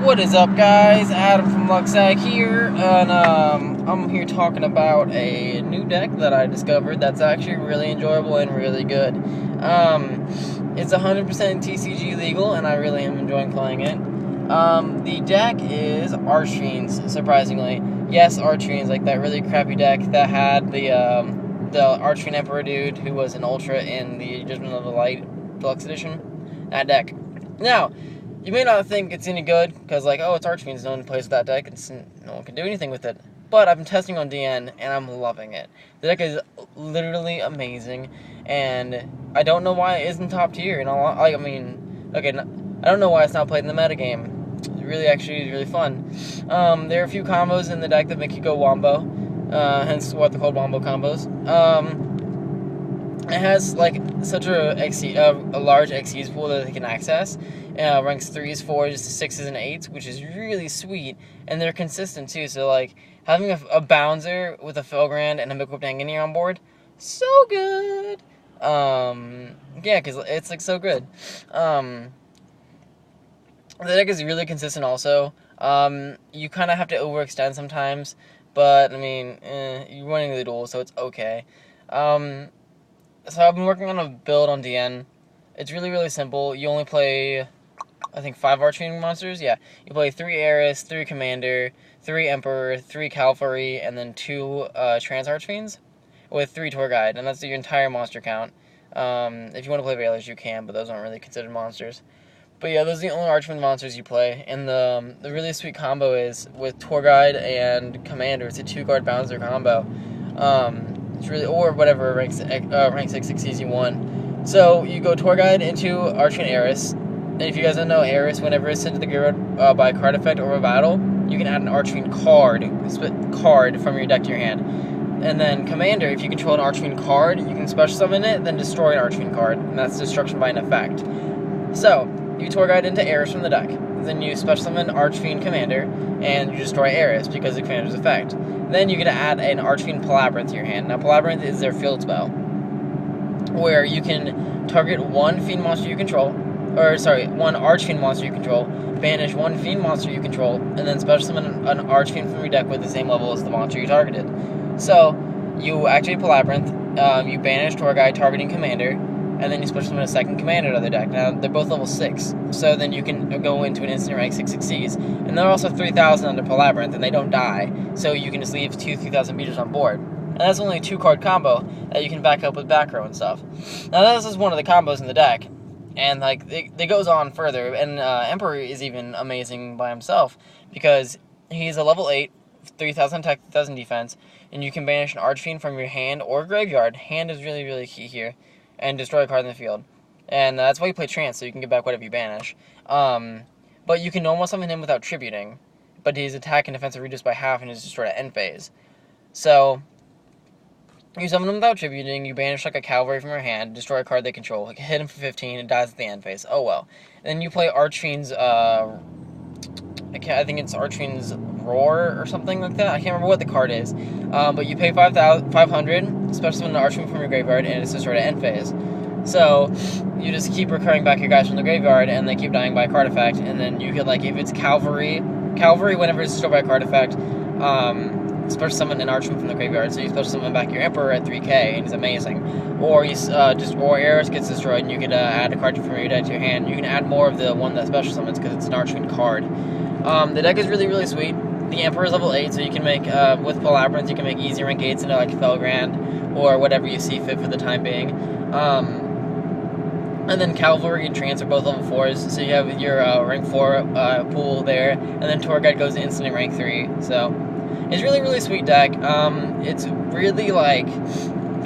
What is up, guys? Adam from Luxag here, and I'm here talking about a new deck that I discovered that's actually really enjoyable and really good. It's 100% TCG legal, and I really am enjoying playing it. The deck is Archfiends, surprisingly. Yes, Archfiends, like that really crappy deck that had the Archfiend Emperor dude who was an Ultra in the Judgment of the Light Deluxe Edition. That deck. Now, you may not think it's any good, because, like, oh, it's Archfiends, no one plays with that deck, no one can do anything with it. But I've been testing on DN, and I'm loving it. The deck is literally amazing, and I don't know why it isn't top tier. And I don't know why it's not played in the metagame. It really actually is really fun. There are a few combos in the deck that make you go wombo, hence what they're called wombo combos. It has, like, such a large XYZ pool that they can access. Ranks 3s, 4s, 6s, and 8s, which is really sweet. And they're consistent, too. So, like, having a Bouncer with a Felgrand and a Equipped Engineer on board, so good. Yeah, because it's, like, so good. The deck is really consistent, also. You kind of have to overextend sometimes. But, I mean, you're running the duel, so it's okay. So I've been working on a build on DN. It's really, really simple. You only play, I think, 5 Archfiend monsters. Yeah, you play 3 Heiress, 3 Commander, 3 Emperor, 3 Cavalry, and then 2 Trans Archfiends with 3 Tour Guide, and that's your entire monster count. If you want to play Veilers, you can, but those aren't really considered monsters. But yeah, those are the only Archfiend monsters you play. And the really sweet combo is with Tour Guide and Commander. It's a 2-card Bouncer combo. It's really, or whatever, rank 6 easy 1. So you go Tour Guide into Archfiend Heiress, and if you guys don't know, Heiress, whenever it's sent to the graveyard by a card effect or a battle, you can add an Archfiend card from your deck to your hand. And then Commander, if you control an Archfiend card, you can special summon it, then destroy an Archfiend card, and that's destruction by an effect. So you Tour Guide into Heiress from the deck, then you special summon Archfiend Commander, and you destroy Heiress because of Commander's effect. Then you get to add an Archfiend Palabyrinth to your hand. Now, Palabyrinth is their field spell, where you can target one Fiend monster you control, one Archfiend monster you control, banish one Fiend monster you control, and then special summon an Archfiend from your deck with the same level as the monster you targeted. So, you activate Palabyrinth, you banish Tour Guide targeting Commander, and then you special summon a second Commander to the deck. Now, they're both level 6, so then you can go into an instant rank 6 succeeds. And they're also 3,000 under Palabyrinth, and they don't die, so you can just leave 2 3,000 beaters on board. And that's only a 2-card combo that you can back up with back row and stuff. Now, this is one of the combos in the deck, and, like, it goes on further, and Emperor is even amazing by himself, because he's a level 8, 3,000 attack, 3,000 defense, and you can banish an Archfiend from your hand or graveyard. Hand is really, really key here. And destroy a card in the field. And that's why you play Trance, so you can get back whatever you banish. But you can normal summon him without tributing. But his attack and defense are reduced by half and is destroyed at end phase. So, you summon him without tributing, you banish like a Cavalry from your hand, destroy a card they control, like hit him for 15, and dies at the end phase. Oh well. And then you play Archfiend's, I think it's Archfiend's Roar or something like that. I can't remember what the card is. But you pay 500, special summon an Archfiend from your graveyard, and it's destroyed at end phase. So, you just keep recurring back your guys from the graveyard, and they keep dying by a card effect. And then you can, like, if it's Cavalry, whenever it's destroyed by a card effect, special summon an Archfiend from the graveyard. So you special summon back your Emperor at 3k, and he's amazing. Or you or Heiress gets destroyed, and you can add a card from your deck to your hand. You can add more of the one that special summons because it's an Archfiend card. The deck is really, really sweet. The Emperor is level 8, so you can make, with Palabyrinth, you can make easy rank 8s into, like, Felgrand, or whatever you see fit for the time being. And then Cavalry and Trance are both level 4s, so you have your rank 4 pool there, and then Tour Guide goes instantly rank 3, so it's really, really sweet deck. It's really, like,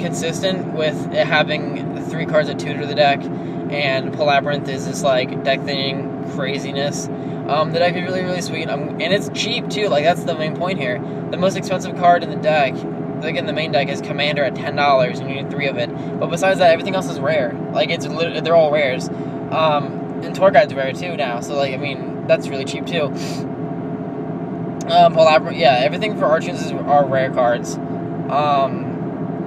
consistent with it having 3 cards that tutor the deck, and Palabyrinth is this, like, deck thing craziness. The deck is really, really sweet, and it's cheap, too. Like, that's the main point here. The most expensive card in the deck, like in the main deck, is Commander at $10, and you need 3 of it. But besides that, everything else is rare. Like, they're all rares. And Tour Guide's rare, too, now. So, like, I mean, that's really cheap, too. Everything for Archfiends are rare cards.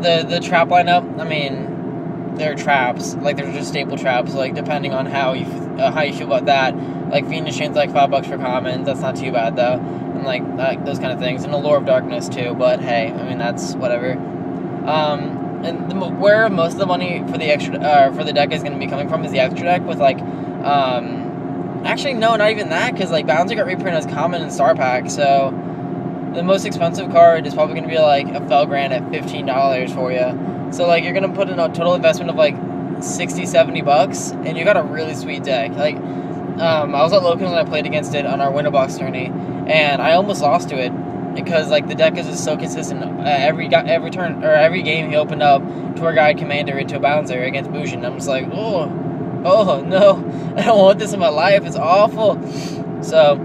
The trap lineup, I mean, they're traps, like they're just staple traps. Like depending on how you feel about that. Like Fiendish Chain's like $5 for commons. That's not too bad though, and like those kind of things. And Allure of Darkness too. But hey, I mean that's whatever. And where most of the money for the extra for the deck is going to be coming from is the extra deck with like actually no, not even that, because like Bouncer got reprinted as common and Star Pack, so the most expensive card is probably going to be like a Felgrand at $15 for you. So like you're going to put in a total investment of like $60-$70 and you got a really sweet deck. Like I was at Logan when I played against it on our Winter Box tourney, and I almost lost to it because like the deck is just so consistent. Every turn or every game he opened up Tour Guide Commander into a Bouncer against Bushin. I'm just like, oh no, I don't want this in my life. It's awful. So,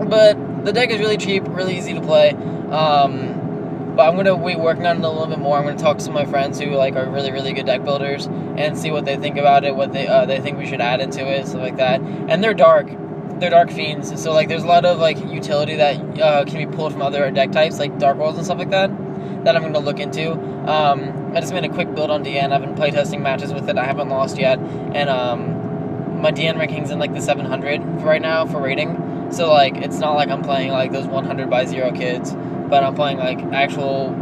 but the deck is really cheap, really easy to play. But I'm gonna be working on it a little bit more. I'm gonna talk to some of my friends who like are really, really good deck builders and see what they think about it, what they think we should add into it, stuff like that. And they're dark fiends, so like there's a lot of like utility that can be pulled from other deck types, like Dark Worlds and stuff like that I'm gonna look into. I just made a quick build on DN. I've been playtesting matches with it. I haven't lost yet, and my DN ranking's in like the 700 right now for rating. So like it's not like I'm playing like those 100 by 0 kids, but I'm playing like actual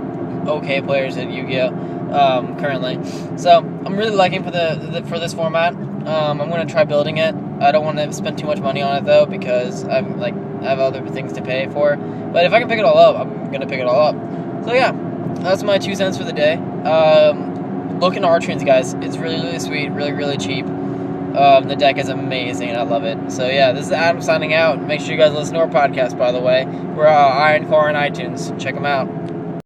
okay players in Yu-Gi-Oh! Currently. So I'm really liking for this format. I'm gonna try building it. I don't want to spend too much money on it though because I have other things to pay for. But if I can pick it all up, I'm gonna pick it all up. So yeah, that's my 2 cents for the day. Look into Archfiends, guys. It's really, really sweet, really, really cheap. The deck is amazing, and I love it. So yeah, this is Adam signing out. Make sure you guys listen to our podcast, by the way. We're Iron Core on iTunes. Check them out.